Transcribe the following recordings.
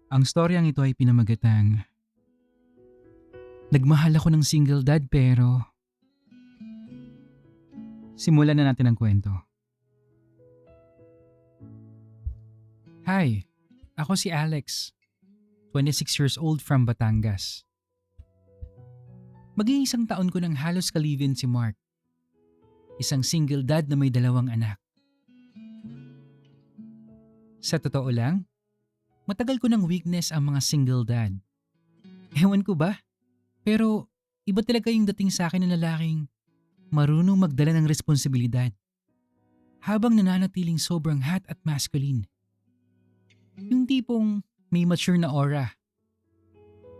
Ang storyang ito ay pinamagatang, nagmahal ako ng single dad pero simulan na natin ang kwento. Hi, ako si Alex, 26 years old from Batangas. Mag-iisang taon ko nang halos kalivin si Mark, isang single dad na may 2 anak. Sa totoo lang, matagal ko ng weakness ang mga single dad. Ewan ko ba? Pero iba talaga yung dating sa akin ng lalaking marunong magdala ng responsibilidad habang nananatiling sobrang hot at masculine. Yung tipong may mature na aura,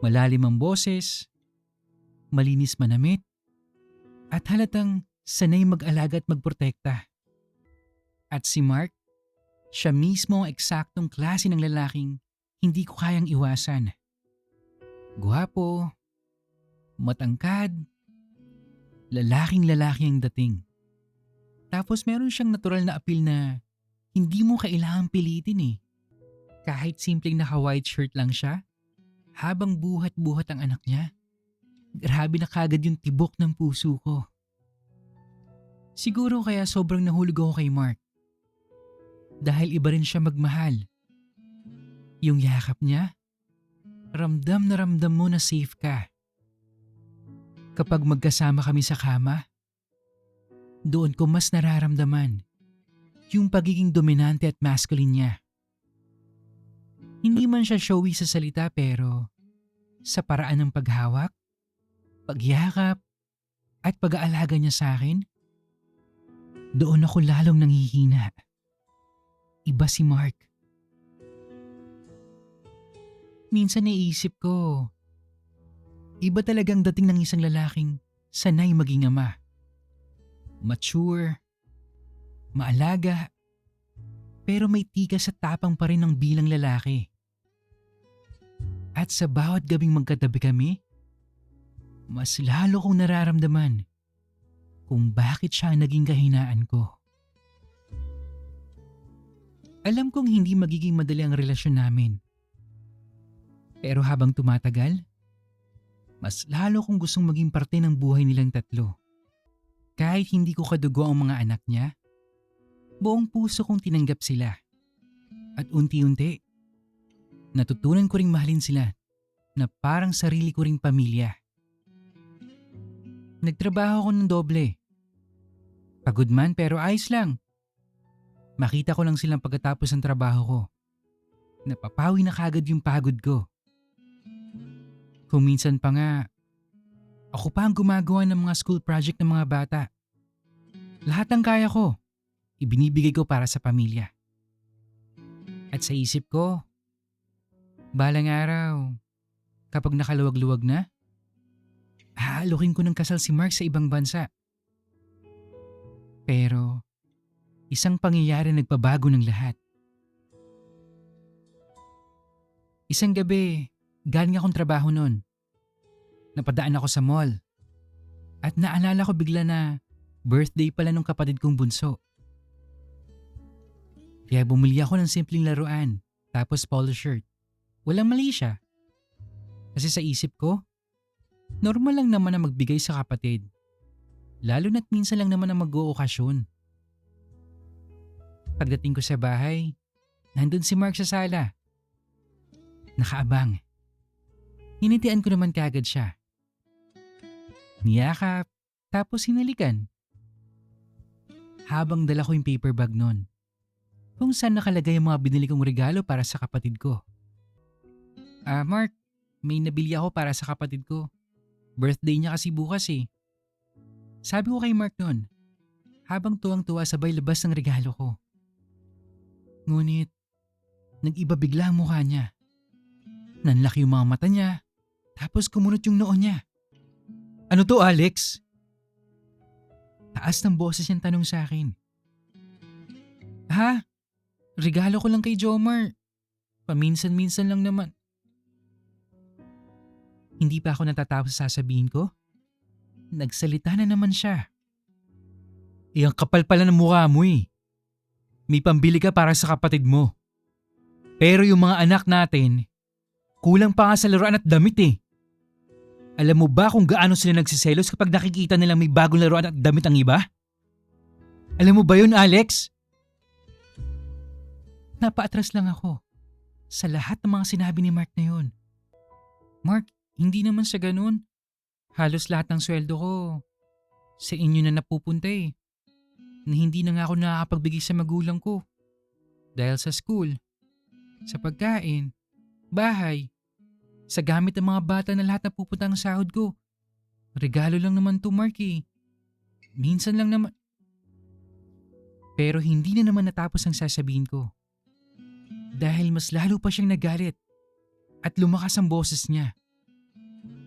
malalim ang boses, malinis manamit, at halatang sanay mag-alaga at magprotekta. At si Mark, siya mismo ang eksaktong klase ng lalaking hindi ko kayang iwasan. Guwapo, matangkad, lalaking-lalaki ang dating. Tapos meron siyang natural na appeal na hindi mo kailangang pilitin eh. Kahit simpleng naka-white shirt lang siya, habang buhat-buhat ang anak niya, grabe na kagad yung tibok ng puso ko. Siguro kaya sobrang nahulog ako kay Mark. Dahil iba rin siya magmahal. Yung yakap niya, ramdam na ramdam mo na safe ka. Kapag magkasama kami sa kama, doon ko mas nararamdaman yung pagiging dominante at masculine niya. Hindi man siya showy sa salita pero sa paraan ng paghawak, pagyakap, at pag-aalaga niya sa akin, doon ako lalong nanghihina. Iba si Mark. Minsan naisip ko, iba talagang dating ng isang lalaking sanay maging ama. Mature, maalaga, pero may tigas at tapang pa rin ng bilang lalaki. At sa bawat gabing magkatabi kami, mas lalo kong nararamdaman kung bakit siya ang naging kahinaan ko. Alam kong hindi magiging madali ang relasyon namin. Pero habang tumatagal, mas lalo kong gustong maging parte ng buhay nilang tatlo. Kahit hindi ko kadugo ang mga anak niya, buong puso kong tinanggap sila. At unti-unti, natutunan ko ring mahalin sila na parang sarili ko ring pamilya. Nagtrabaho ko ng doble. Pagod man pero ayos lang. Makita ko lang silang pagkatapos ng trabaho ko. Napapawi na kagad yung pagod ko. Kung minsan pa nga, ako pa ang gumagawa ng mga school project ng mga bata. Lahat ng kaya ko, ibinibigay ko para sa pamilya. At sa isip ko, balang araw, kapag nakaluwag-luwag na, hahalukin ko ng kasal si Mark sa ibang bansa. Pero, isang pangyayari nagpabago ng lahat. Isang gabi, galing akong trabaho noon. Napadaan ako sa mall. At naalala ko bigla na birthday pala nung kapatid kong bunso. Kaya bumili ako ng simpleng laruan, tapos polo shirt. Walang mali siya. Kasi sa isip ko, normal lang naman na magbigay sa kapatid. Lalo na't minsan lang naman na mag-ookasyon. Pagdating ko sa bahay, nandun si Mark sa sala. Nakaabang. Hinitian ko naman kagad siya. Niyakap, tapos hinalikan. Habang dala ko yung paper bag nun, kung saan nakalagay ang mga binili kong regalo para sa kapatid ko. Mark, may nabili ako para sa kapatid ko. Birthday niya kasi bukas eh. Sabi ko kay Mark noon, habang tuwang-tuwa sabay labas ng regalo ko. Ngunit, nag-iba bigla ang mukha niya. Nanlaki yung mga mata niya, tapos kumunot yung noo niya. Ano to, Alex? Taas ng boses niyang tanong sa akin. Ha? Regalo ko lang kay Jomar. Paminsan-minsan lang naman. Hindi pa ako natatapos sa sasabihin ko. Nagsalita na naman siya. Ang kapal pala ng mukha mo eh. May pambili ka para sa kapatid mo. Pero yung mga anak natin, Kulang pa nga sa laruan at damit eh. Alam mo ba kung gaano sila nagsiselos kapag nakikita nilang may bagong laruan at damit ang iba? Alam mo ba yun, Alex? Napaatras lang ako sa lahat ng mga sinabi ni Mark na yun. Mark, hindi naman sa ganun. Halos lahat ng sweldo ko sa inyo na napupunta eh. Na hindi na nga ako nakakapagbigay sa magulang ko. Dahil sa school, sa pagkain, bahay, sa gamit ng mga bata na lahat na pupunta ang sahod ko. Regalo lang naman to, Mark eh. Minsan lang naman. Pero hindi na naman natapos ang sasabihin ko. Dahil mas lalo pa siyang nagalit at lumakas ang boses niya.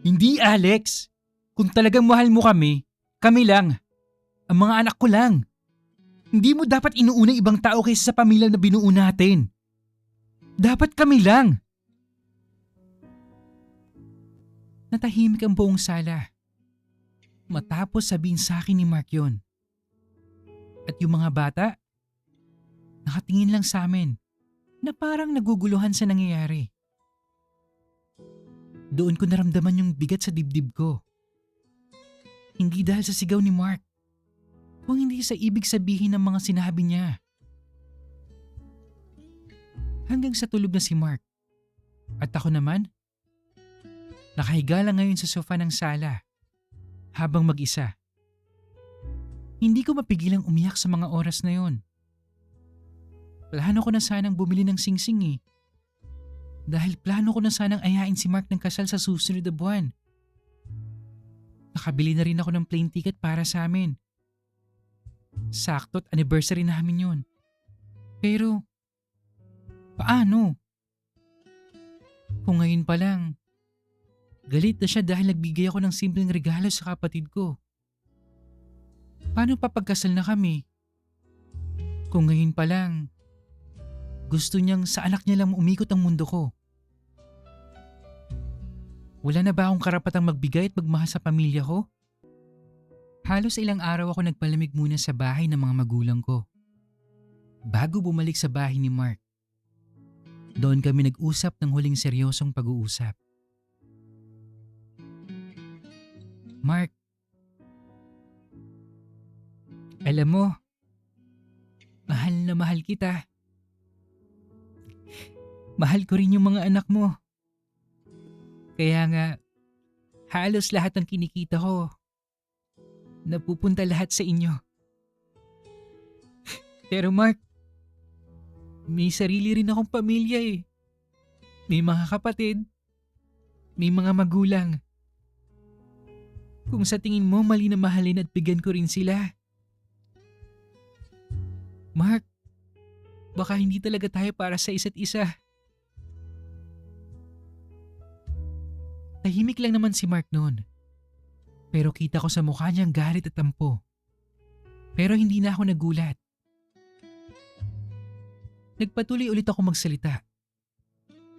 Hindi, Alex! Kung talagang mahal mo kami, kami lang. Ang mga anak ko lang. Hindi mo dapat inuuna ibang tao kaysa sa pamilya na binuo natin. Dapat kami lang. Natahimik ang buong sala. Matapos sabihin sa akin ni Mark yun. At yung mga bata, nakatingin lang sa amin na parang naguguluhan sa nangyayari. Doon ko naramdaman yung bigat sa dibdib ko. Hindi dahil sa sigaw ni Mark, kung hindi sa ibig sabihin ng mga sinabi niya. Hanggang sa tulog na si Mark. At ako naman, nakahiga lang ngayon sa sofa ng sala habang mag-isa. Hindi ko mapigilang umiyak sa mga oras na yon. Plano ko na sanang bumili ng singsing eh. Dahil plano ko na sanang ayain si Mark ng kasal sa susunod na buwan. Nakabili na rin ako ng plane ticket para sa amin. Sakto't anniversary namin yun. Pero, paano? Kung ngayon pa lang, galit na siya dahil nagbigay ako ng simpleng regalo sa kapatid ko. Paano papagkasal na kami? Kung ngayon pa lang, gusto niyang sa anak niya lang umikot ang mundo ko. Wala na ba akong karapatang magbigay at magmahal sa pamilya ko? Halos ilang araw ako nagpalamig muna sa bahay ng mga magulang ko. Bago bumalik sa bahay ni Mark. Doon kami nag-usap ng huling seryosong pag-uusap. Mark, alam mo, mahal na mahal kita. Mahal ko rin yung mga anak mo. Kaya nga, halos lahat ng kinikita ko, napupunta lahat sa inyo. Pero Mark, may sarili rin akong pamilya eh. May mga kapatid, may mga magulang. Kung sa tingin mo mali na mahalin at bigyan ko rin sila. Mark, baka hindi talaga tayo para sa isa't isa. Tahimik lang naman si Mark noon. Pero kita ko sa mukha niyang galit at tampo. Pero hindi na ako nagulat. Nagpatuloy ulit ako magsalita.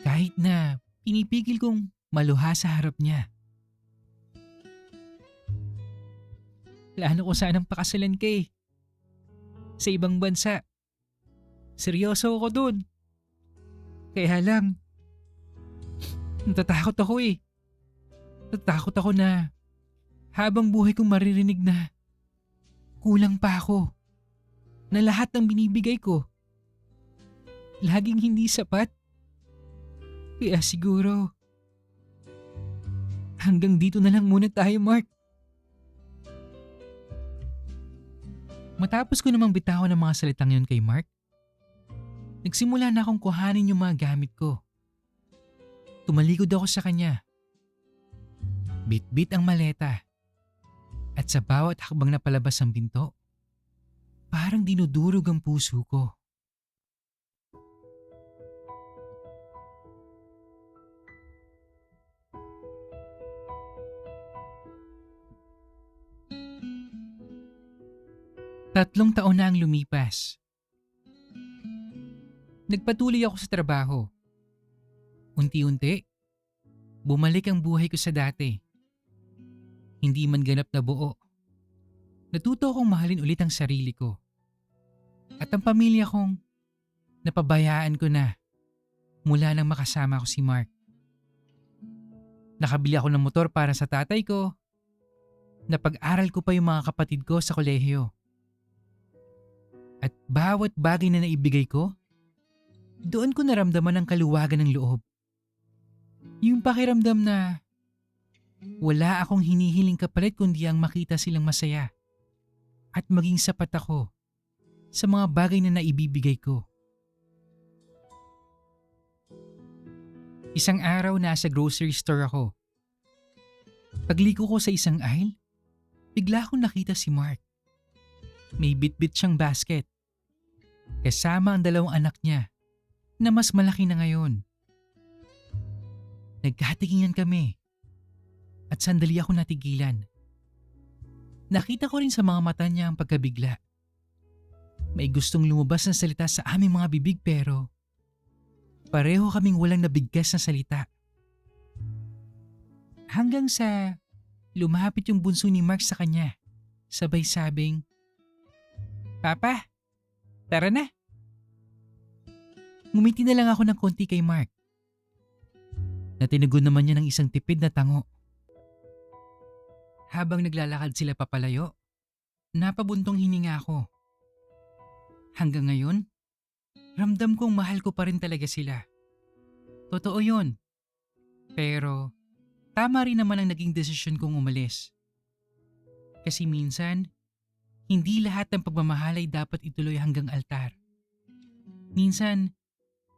Kahit na pinipigil kong maluha sa harap niya. Plano ko sanang pakasalan ka eh. Sa ibang bansa. Seryoso ako dun. Kaya lang, natatakot ako eh. Natatakot ako na habang buhay kong maririnig na kulang pa ako. Na lahat ng binibigay ko laging hindi sapat. Kaya siguro hanggang dito na lang muna tayo, Mark. Matapos ko namang bitawan ng mga salitang yun kay Mark, nagsimula na akong kuhanin yung mga gamit ko. Tumalikod ako sa kanya. Bit-bit ang maleta. At sa bawat hakbang na palabas ang pinto, parang dinudurog ang puso ko. Tatlong taon na ang lumipas. Nagpatuloy ako sa trabaho. Unti-unti, bumalik ang buhay ko sa dati. Hindi man ganap na buo. Natuto akong mahalin ulit ang sarili ko. At ang pamilya kong napabayaan ko na mula nang makasama ko si Mark. Nakabili ako ng motor para sa tatay ko. Napag-aral ko pa yung mga kapatid ko sa kolehiyo. At bawat bagay na naibigay ko, doon ko naramdaman ang kaluwagan ng loob. Yung pakiramdam na wala akong hinihiling kapalit kundi ang makita silang masaya at maging sapat ako sa mga bagay na naibibigay ko. Isang araw nasa grocery store ako. Pagliko ko sa isang aisle, bigla akong nakita si Mark. May bitbit siyang basket. Kasama ang 2 anak niya na mas malaki na ngayon. Nagkatikingan kami at sandali ako natigilan. Nakita ko rin sa mga mata niya ang pagkabigla. May gustong lumabas na salita sa aming mga bibig pero pareho kaming walang nabigkas na salita. Hanggang sa lumapit yung bunso ni Mark sa kanya. Sabay sabing, "Papa, tara na." Ngumiti na lang ako ng konti kay Mark. Natinagon naman niya ng isang tipid na tango. Habang naglalakad sila papalayo, napabuntong hininga ako. Hanggang ngayon, ramdam kong mahal ko pa rin talaga sila. Totoo yun. Pero tama rin naman ang naging desisyon kong umalis. Kasi minsan, hindi lahat ng pagmamahal ay dapat ituloy hanggang altar. Minsan,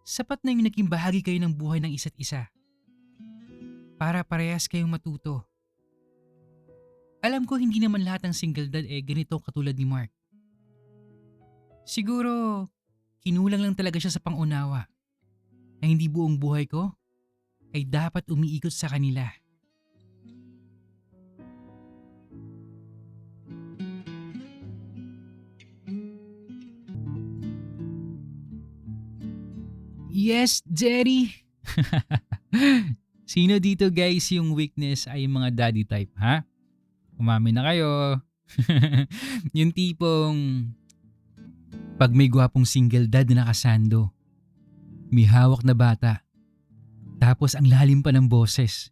sapat na yung naging bahagi kayo ng buhay ng isa't isa. Para parehas kayong matuto. Alam ko hindi naman lahat ng single dad ganito katulad ni Mark. Siguro, kinulang lang talaga siya sa pangunawa na hindi buong buhay ko ay dapat umiikot sa kanila. Yes, Jerry! Sino dito guys yung weakness ay yung mga daddy type, ha? Umamin na kayo. Yung tipong pag may gwapong single dad na nakasando, may hawak na bata, tapos ang lalim pa ng boses.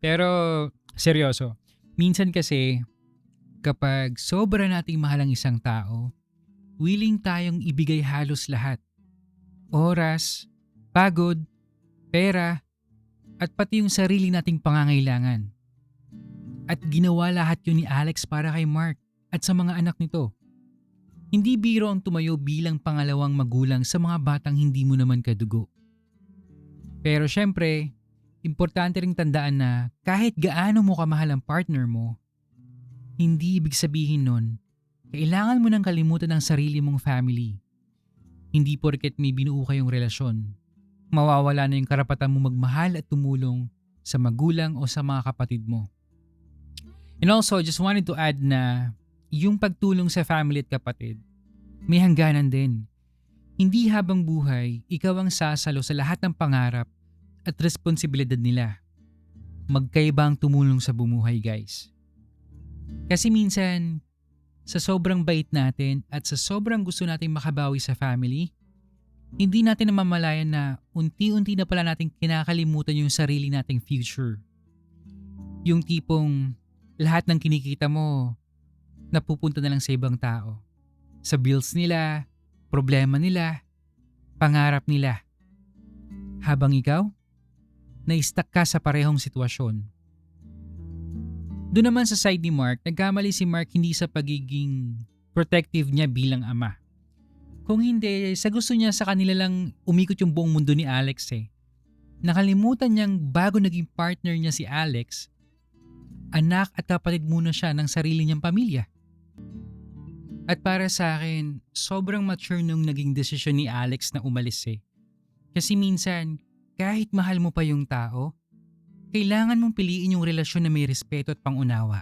Pero seryoso, minsan kasi kapag sobra nating mahal ang isang tao, willing tayong ibigay halos lahat. Oras, pagod, pera, at pati yung sarili nating pangangailangan. At ginawa lahat yun ni Alex para kay Mark at sa mga anak nito. Hindi biro ang tumayo bilang pangalawang magulang sa mga batang hindi mo naman kadugo. Pero syempre, importante ring tandaan na kahit gaano mo kamahal ang partner mo, hindi ibig sabihin nun, kailangan mo nang kalimutan ang sarili mong family. Hindi porket may binuo kayong relasyon, mawawala na yung karapatan mo magmahal at tumulong sa magulang o sa mga kapatid mo. And also, just wanted to add na yung pagtulong sa family at kapatid, may hangganan din. Hindi habang buhay, ikaw ang sasalo sa lahat ng pangarap at responsibilidad nila. Magkaiba ang tumulong sa bumuhay, guys. Kasi minsan, sa sobrang bait natin at sa sobrang gusto nating makabawi sa family, hindi natin namamalayan na unti-unti na pala nating kinakalimutan yung sarili nating future. Yung tipong lahat ng kinikita mo napupunta na lang sa ibang tao. Sa bills nila, problema nila, pangarap nila. Habang ikaw, na-stuck ka sa parehong sitwasyon. Doon naman sa side ni Mark, nagkamali si Mark hindi sa pagiging protective niya bilang ama. Kung hindi, sa gusto niya sa kanila lang umikot yung buong mundo ni Alex eh. Nakalimutan niyang bago naging partner niya si Alex, anak at kapatid muna siya ng sarili niyang pamilya. At para sa akin, sobrang mature nung naging desisyon ni Alex na umalis eh. Kasi minsan, kahit mahal mo pa yung tao, kailangan mong piliin yung relasyon na may respeto at pangunawa.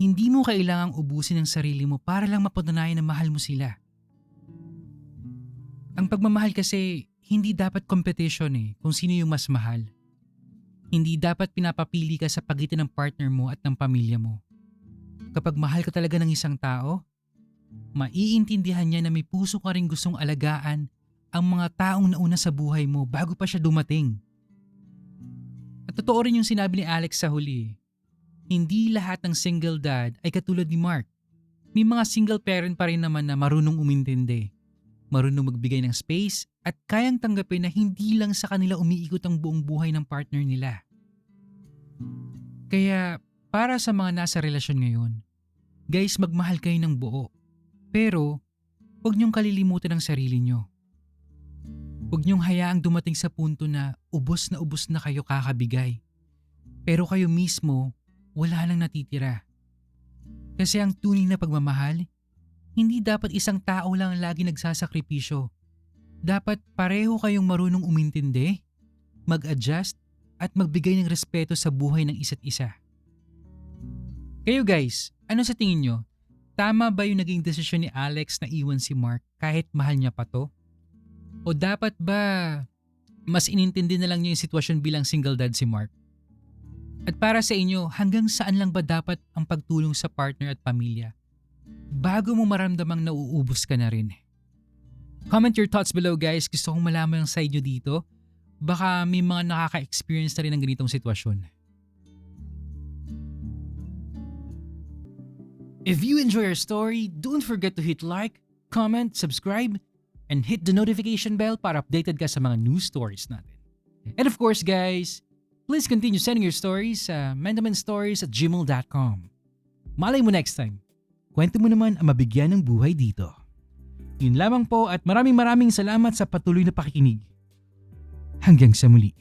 Hindi mo kailangang ubusin ang sarili mo para lang mapatunayan na mahal mo sila. Ang pagmamahal kasi, hindi dapat competition kung sino yung mas mahal. Hindi dapat pinapapili ka sa pagitan ng partner mo at ng pamilya mo. Kapag mahal ka talaga ng isang tao, maiintindihan niya na may puso ka rin gustong alagaan ang mga taong nauna sa buhay mo bago pa siya dumating. At totoo rin yung sinabi ni Alex sa huli. Hindi lahat ng single dad ay katulad ni Mark. May mga single parent pa rin naman na marunong umintindi, marunong magbigay ng space at kayang tanggapin na hindi lang sa kanila umiikot ang buong buhay ng partner nila. Kaya para sa mga nasa relasyon ngayon, guys, magmahal kayo ng buo. Pero huwag niyong kalilimutan ang sarili niyo. Huwag niyong hayaang dumating sa punto na ubos na kayo kakabigay. Pero kayo mismo, wala lang natitira. Kasi ang tunay na pagmamahal, hindi dapat isang tao lang lagi nagsasakripisyo. Dapat pareho kayong marunong umintindi, mag-adjust at magbigay ng respeto sa buhay ng isa't isa. Kayo guys, ano sa tingin nyo? Tama ba yung naging desisyon ni Alex na iwan si Mark kahit mahal niya pa to? O dapat ba mas inintindi na lang niya yung sitwasyon bilang single dad si Mark? At para sa inyo, hanggang saan lang ba dapat ang pagtulong sa partner at pamilya bago mo maramdamang nauubos ka na rin? Comment your thoughts below guys, gusto kong malaman yung side nyo dito. Baka may mga nakaka-experience na rin ng ganitong sitwasyon. If you enjoy our story, don't forget to hit like, comment, subscribe, and hit the notification bell para updated ka sa mga news stories natin. And of course guys, please continue sending your stories sa mendamanstories@gmail.com. Malay mo next time, kwento mo naman ang mabigyan ng buhay dito. Yun lamang po at maraming salamat sa patuloy na pakikinig. Hanggang sa muli.